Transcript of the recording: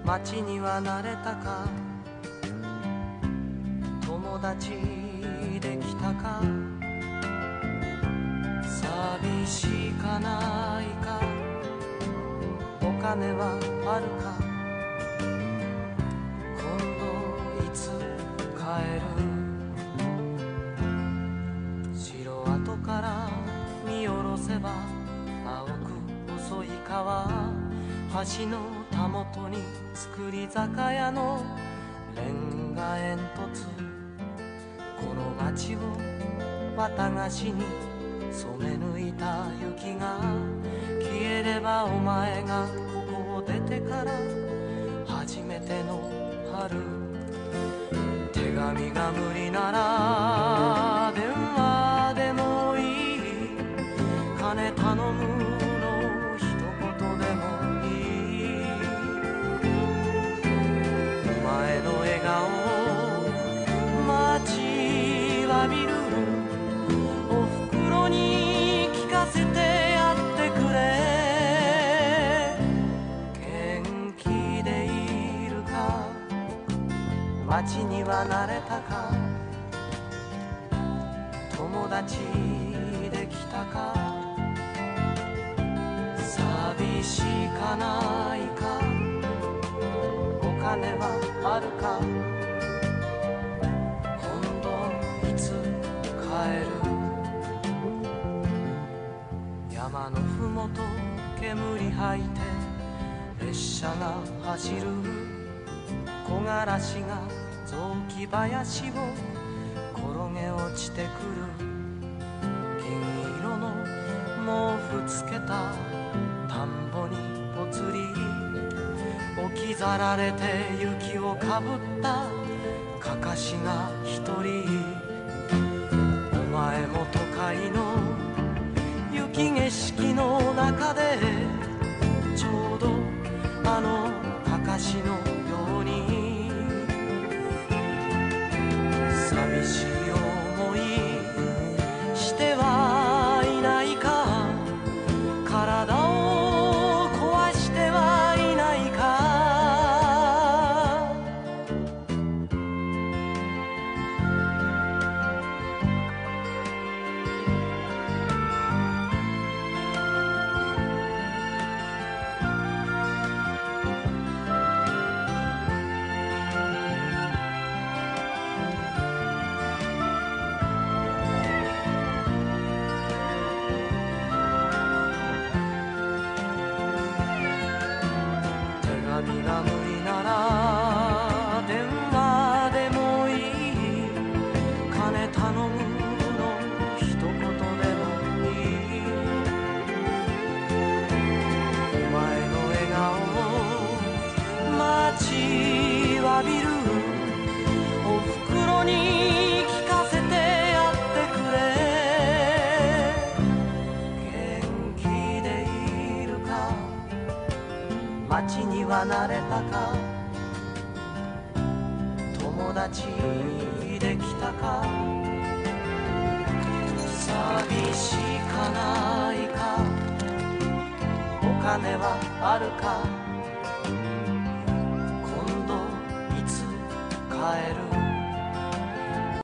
街には慣れたか、友達できたか、寂しかないか、お金はあるか、今度いつ帰る。城跡から見下ろせば青く細い川、橋のたもとに造り酒屋のレンガ煙突、この街を綿菓子に染め抜いた雪が消えれば、お前がここを出てから初めての春。手紙が無理なら電話でもいい、金頼むの一言でもいい。お前の笑顔を待ちわびる、おふくろに聞かせてやってくれ。元気でいるか、街には慣れたか、友達できたか、寂しかないか、お金はあるか、今度いつ帰る。山のふもと煙吐いて列車が走る、木枯らしが雑木林を転げ落ちてくる。銀色の毛布つけた田んぼにぽつり置き去られて雪をかぶったかかしが一人。お前も都会の雪景色の中でちょうどあのかかしのように寂しい思いしてはいないか、体を壊してはいないか。手紙が無理なら電話でもいい、金頼むの一言でもいい。お前の笑顔を待ちわびる、おふくろに聞かせてやってくれ。元気でいるか、街には慣れたか、友達できたか、寂しかないか、お金はあるか、今度いつ帰る。